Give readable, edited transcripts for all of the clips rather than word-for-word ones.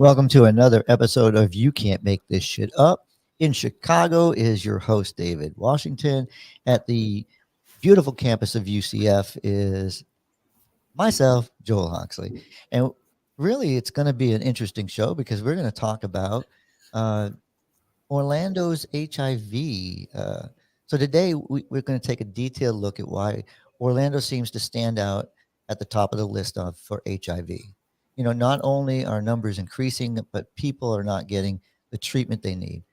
Welcome to another episode of You Can't Make This Shit Up. In Chicago is your host, David Washington. At the beautiful campus of UCF is myself, Joel Hoxley. And really, it's going to be an interesting show because we're going to talk about uh, Orlando's HIV. So today, we're going to take a detailed look at why Orlando seems to stand out at the top of the list for HIV. You know, not only are numbers increasing, but people are not getting the treatment they need.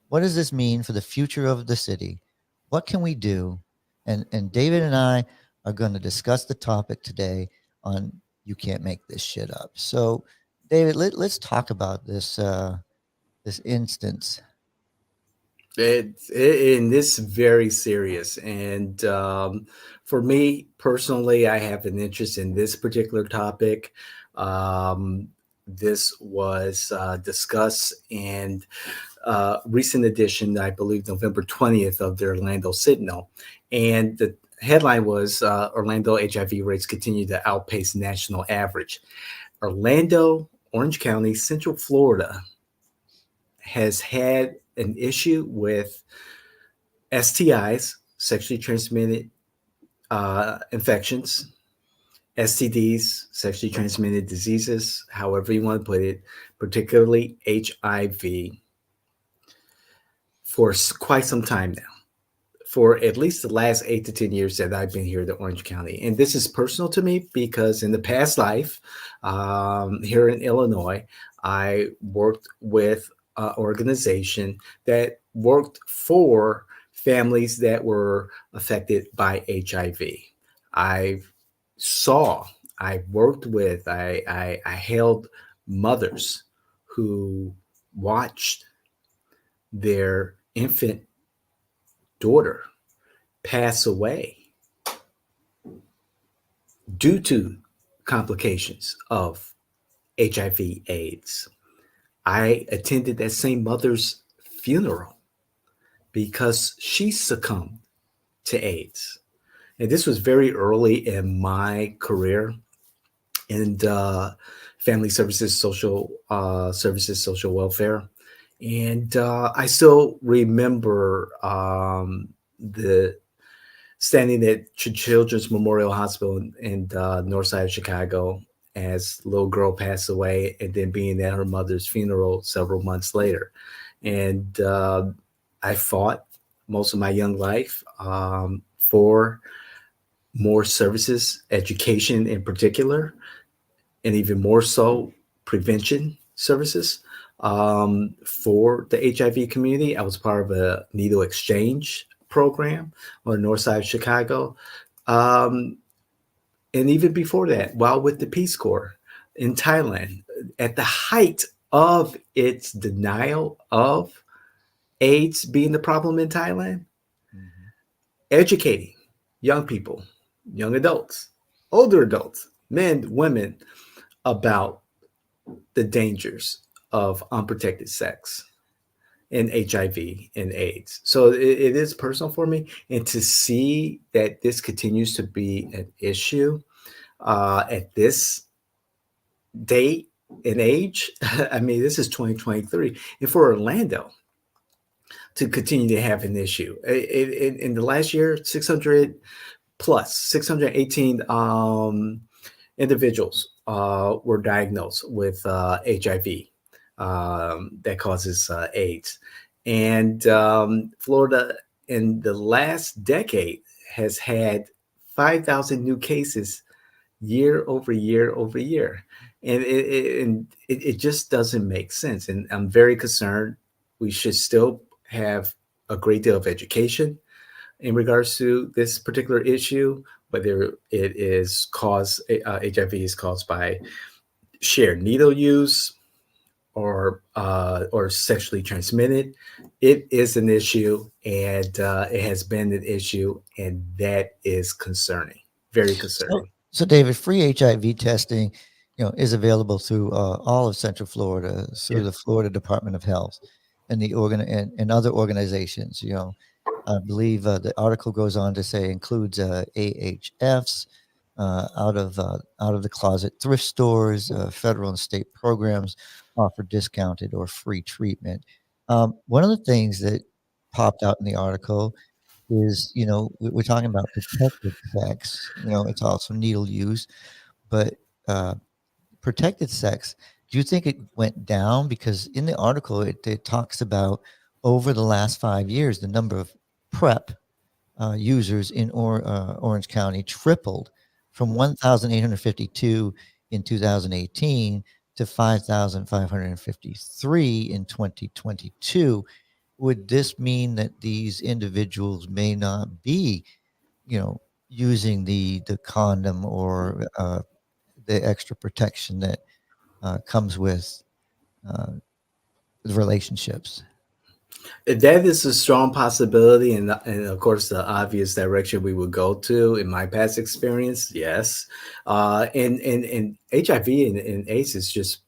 What does this mean for the future of the city? What can we do? And David and I are going to discuss the topic today on You Can't Make This Shit Up. So, David, let's talk about this instance. And this is very serious. And for me personally, I have an interest in this particular topic. This was discussed in recent edition, I believe, November 20th of the Orlando Sentinel. And the headline was Orlando HIV rates continue to outpace national average. Orlando, Orange County, Central Florida has had an issue with STIs, sexually transmitted infections, STDs, sexually transmitted diseases, however you want to put it, particularly HIV, for quite some time now, for at least the last 8 to 10 years that I've been here at Orange County. And this is personal to me because in the past life, here in Illinois, I worked with an organization that worked for families that were affected by HIV. I saw, I worked with, I held mothers who watched their infant daughter pass away due to complications of HIV/AIDS. I attended that same mother's funeral because she succumbed to AIDS. And this was very early in my career in family services, social welfare. And I still remember the standing at Children's Memorial Hospital in north side of Chicago as little girl passed away, and then being at her mother's funeral several months later. And I fought most of my young life for more services, education in particular, and even more so prevention services for the HIV community. I was part of a needle exchange program on the north side of Chicago. Um, and even before that, while with the Peace Corps in Thailand, at the height of its denial of AIDS being the problem in Thailand, Mhm. educating young people, young adults, older adults, men, women about the dangers of unprotected sex and HIV and AIDS. So it is personal for me. And to see that this continues to be an issue at this date and age, I mean, this is 2023. And for Orlando to continue to have an issue, in the last year, 600 plus 618 individuals were diagnosed with HIV that causes AIDS. And Florida in the last decade has had 5,000 new cases year over year over year. And it just doesn't make sense. And I'm very concerned. We should still have a great deal of education in regards to this particular issue, whether it is caused, HIV is caused by shared needle use or sexually transmitted. It is an issue, and it has been an issue, and that is concerning, very So, concerning. so David, free HIV testing, is available through all of Central Florida through Yeah. the Florida Department of Health and and other organizations. I believe the article goes on to say includes AHFs, out of the closet. Thrift stores, federal and state programs offer discounted or free treatment. One of the things that popped out in the article is, we're talking about protected sex. It's also needle use, but uh, protected sex. Do you think it went down? Because in the article, it talks about over the last 5 years, the number of PrEP users in Orange County tripled from 1,852 in 2018 to 5,553 in 2022. Would this mean that these individuals may not be, using the condom or the extra protection that comes with uh, the relationships? That is a strong possibility, and of course, the obvious direction we would go to. In my past experience, yes, and HIV and AIDS is just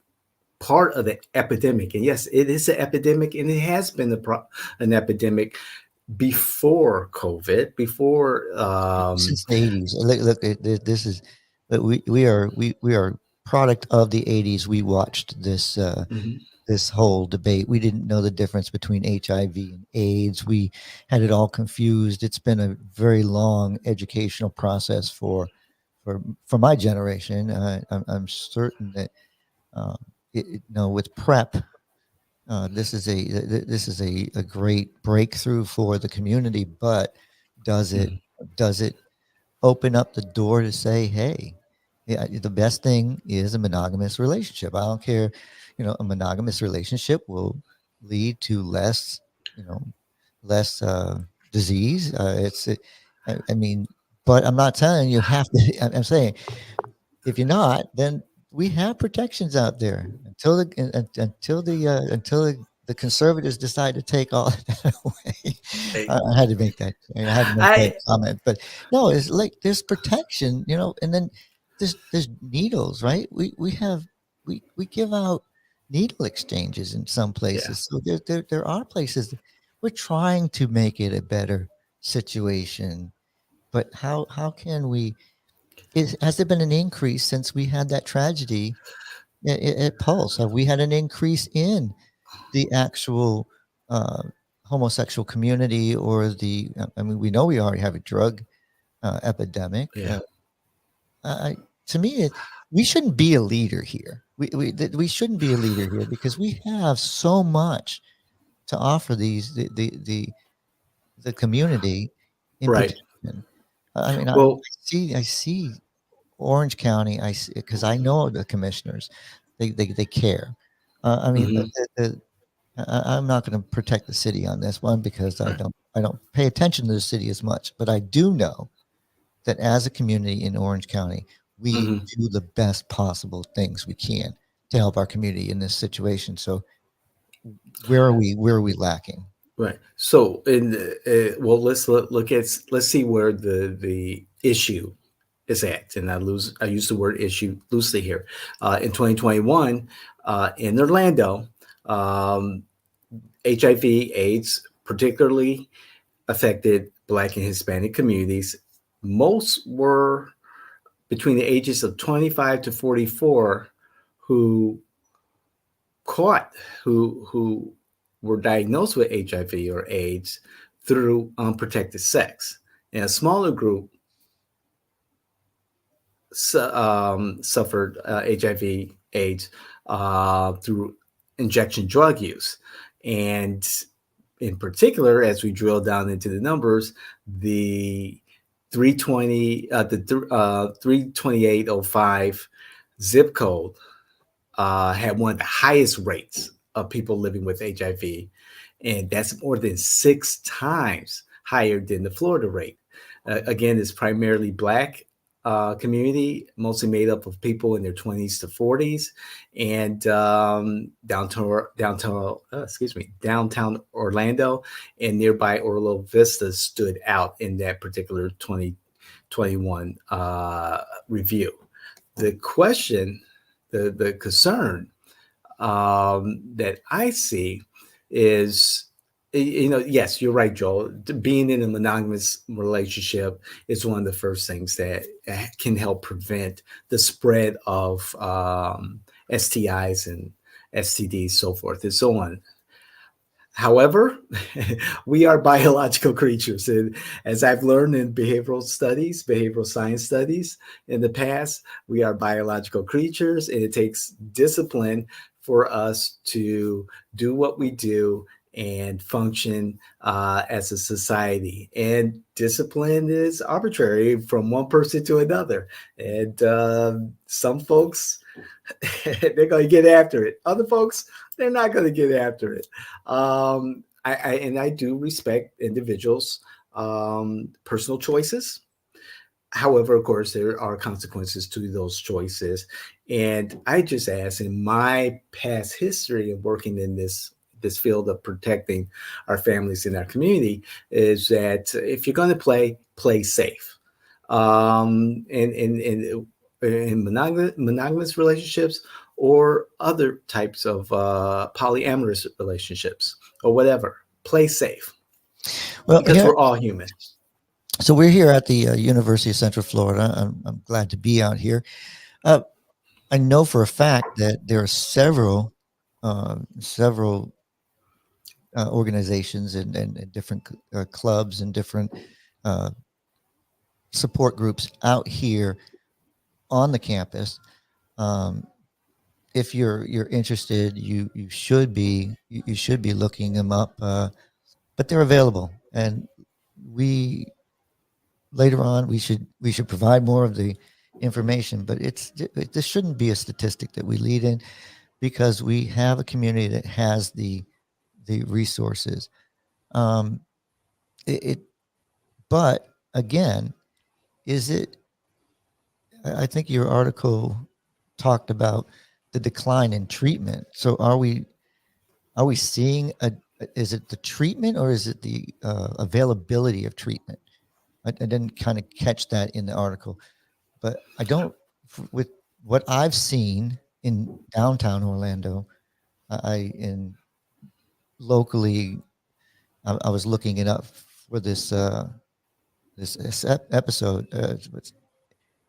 part of the epidemic, and yes, it is an epidemic, and it has been an epidemic before COVID, before Since the 80s. Look, this is we are product of the 80s. We watched mhm, this whole debate. We didn't know the difference between HIV and AIDS. We had it all confused. It's been a very long educational process for my generation. I'm certain that with PrEP, this is a great breakthrough for the community. But does it mhm. does it open up the door to say, hey, yeah, the best thing is a monogamous relationship. I don't care, a monogamous relationship will lead to less disease. I mean, but I'm not telling you have to. I'm saying if you're not, then we have protections out there until the conservatives decide to take all of that away. Eh, I had to make that. I had to make that I comment. But no, it's like there's protection, and then there's needles, right? We give out needle exchanges in some yeah, places. So there are places that we're trying to make it a better situation. But how can we has there been an increase since we had that tragedy at Pulse? Have we had an increase in the actual uh, homosexual community or I mean, we know we already have a drug epidemic. yeah, To me, we shouldn't be a leader here. We shouldn't be a leader here because we have so much to offer the community in right. protection. I mean, Well, I see Orange County, because I know the commissioners, they care. I mean, mhm, I'm not going to protect the city on this one because right, I don't pay attention to the city as much, but I do know that as a community in Orange County, we mhm, do the best possible things we can to help our community in this situation. So where are we lacking? right. So, well, let's see where the issue is at, and I use the word issue loosely here. In 2021, in Orlando, um, HIV/AIDS particularly affected Black and Hispanic communities. Most were between the ages of 25 to 44 who caught who were diagnosed with HIV or AIDS through unprotected sex. And a smaller group suffered HIV AIDS through injection drug use. And in particular, as we drill down into the numbers, the 32805 zip code had one of the highest rates of people living with HIV, and that's more than 6 times higher than the Florida rate. Again, it's primarily Black community, mostly made up of people in their 20s to 40s, and downtown Orlando and nearby Orlo Vista stood out in that particular 2021 review. The question, the concern that I see is Yes, you're right, Joel. Being in a monogamous relationship is one of the first things that can help prevent the spread of STIs and STDs, so forth and so on. However, we are biological creatures. And as I've learned in behavioral studies, behavioral science studies in the past, we are biological creatures, and it takes discipline for us to do what we do and function as a society. And discipline is arbitrary from one person to another. And some folks, they're going to get after it. Other folks, they're not going to get after it. I do respect individuals' personal choices. However, of course, there are consequences to those choices. And I just ask, in my past history of working in this field of protecting our families in our community, is that if you're going to play safe. In monogamous relationships or other types of polyamorous relationships or whatever, play safe Well, because here, we're all human. so we're here at the University of Central Florida. I'm glad to be out here. Uh, I know for a fact that there are several organizations and different clubs and different uh, support groups out here on the campus. Um, if you're interested, you should be looking them up. But they're available, and we later on we should provide more of the information. But this shouldn't be a statistic that we lead in, because we have a community that has the resources. Um, it but again, is it? I think your article talked about the decline in treatment. So are we seeing a? Is it the treatment, or is it the availability of treatment? I didn't kind of catch that in the article, but I don't. With what I've seen in downtown Orlando, I in locally, I was looking it up for this episode.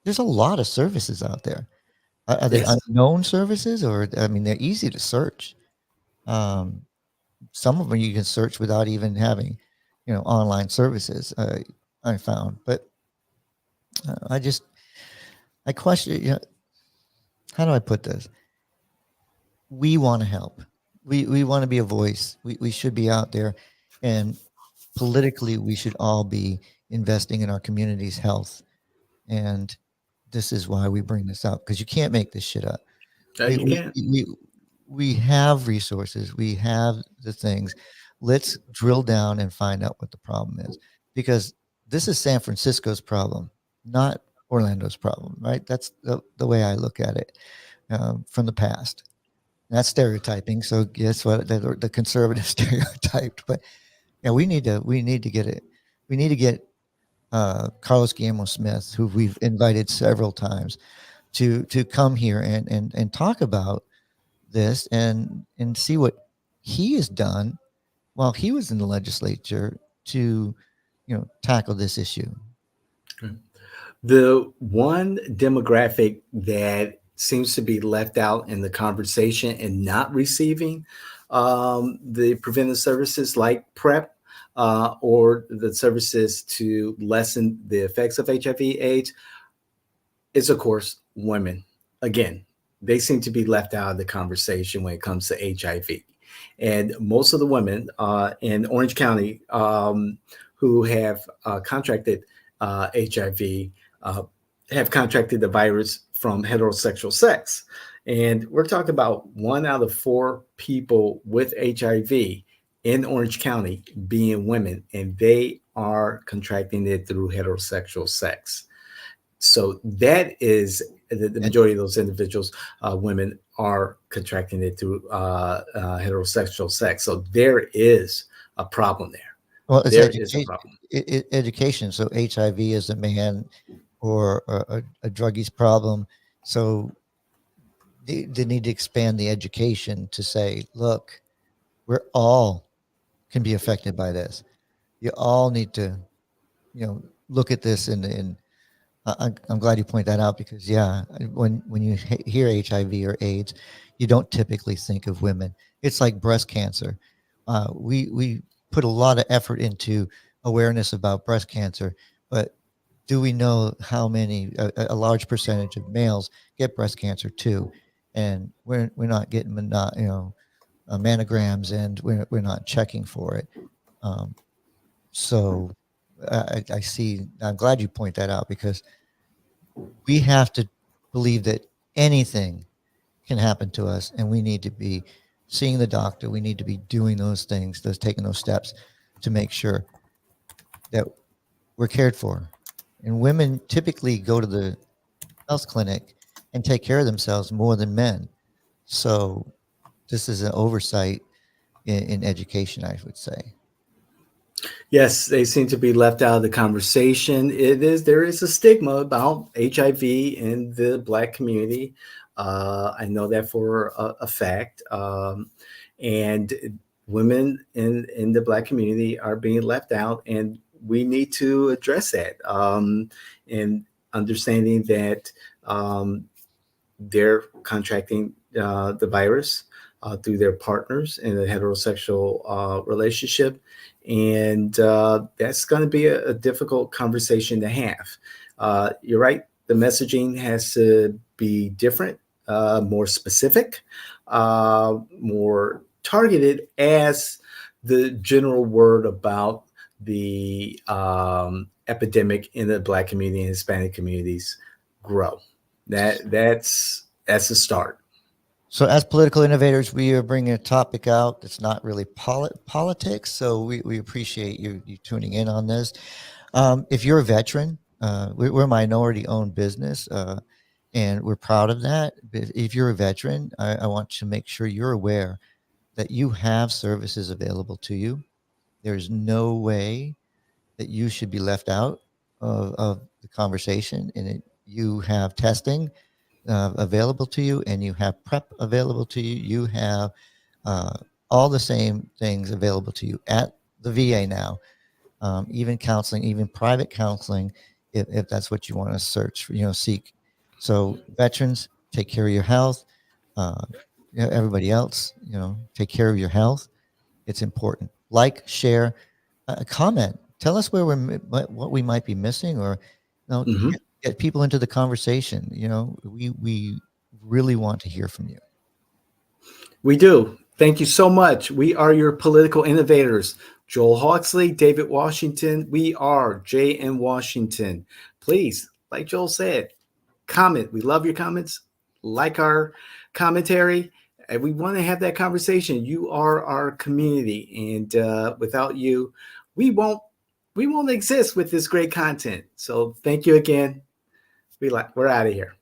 There's a lot of services out there. Are they Yes. unknown services, or I mean, they're easy to search. Um, some of them you can search without even having, online services. I found, but I just I question. How do I put this? We want to help. We want to be a voice. We should be out there, and politically, we should all be investing in our community's health. And this is why we bring this up, because you can't make this shit up. We You we can't. we we have resources. We have the things. Let's drill down and find out what the problem is, because this is San Francisco's problem, not Orlando's problem, right? That's the way I look at it from the past. That's stereotyping. So guess what? The conservative stereotyped, but yeah, we need to get it. We need to get Carlos Guillermo Smith, who we've invited several times, to come here and talk about this and see what he has done while he was in the legislature to tackle this issue. The one demographic that seems to be left out in the conversation and not receiving the preventive services like PrEP or the services to lessen the effects of HIV/AIDS is, of course, women. Again, they seem to be left out of the conversation when it comes to HIV. And most of the women in Orange County who have contracted HIV uh, have contracted the virus from heterosexual sex. And we're talking about 1 out of 4 people with HIV in Orange County being women, and they are contracting it through heterosexual sex. So that is the And majority of those individuals, women, are contracting it through heterosexual sex. So there is a problem there. well, it's There is a education. problem. Education. So HIV is a man or a druggie's problem. So they need to expand the education to say, look, we're all can be affected by this. You all need to, look at this and I'm glad you point that out because yeah, when you hear HIV or AIDS, you don't typically think of women. It's like breast cancer. We put a lot of effort into awareness about breast cancer, but do we know how many a large percentage of males get breast cancer too? And we're not getting mammograms and we're not checking for it. Um, so I see. I'm glad you point that out because we have to believe that anything can happen to us and we need to be seeing the doctor. We need to be doing those things, taking those steps to make sure that we're cared for. And women typically go to the health clinic and take care of themselves more than men. So this is an oversight in education, I would say. Yes, they seem to be left out of the conversation. There is a stigma about HIV in the Black community. I know that for a fact. And women in the Black community are being left out, and we need to address that. And understanding that they're contracting the virus through their partners in a heterosexual relationship. And that's going to be a difficult conversation to have. You're right. The messaging has to be different, more specific, more targeted as the general word about the epidemic in the Black community and Hispanic communities grow. That's a start. So, as political innovators, we are bringing a topic out that's not really politics. So, we appreciate you tuning in on this. If you're a veteran, we're a minority owned business, and we're proud of that. But if you're a veteran, I want to make sure you're aware that you have services available to you. There's no way that you should be left out of the conversation, and you have testing available to you, and you have prep available to you. You have uh, all the same things available to you at the VA now, even counseling, even private counseling, if that's what you want to search for, seek. So veterans, take care of your health. Uh, everybody else, take care of your health. It's important. Like, share, comment. Tell us where what we might be missing, or Hmm. get people into the conversation. We really want to hear from you. We do. Thank you so much. We are your political innovators. Joel Hawksley, David Washington. We are JM Washington. Please, like Joel said, comment. We love your comments. Like our commentary. And we want to have that conversation. You are our community, and without you, we won't we won't exist with this great content. So thank you again. We're out of here.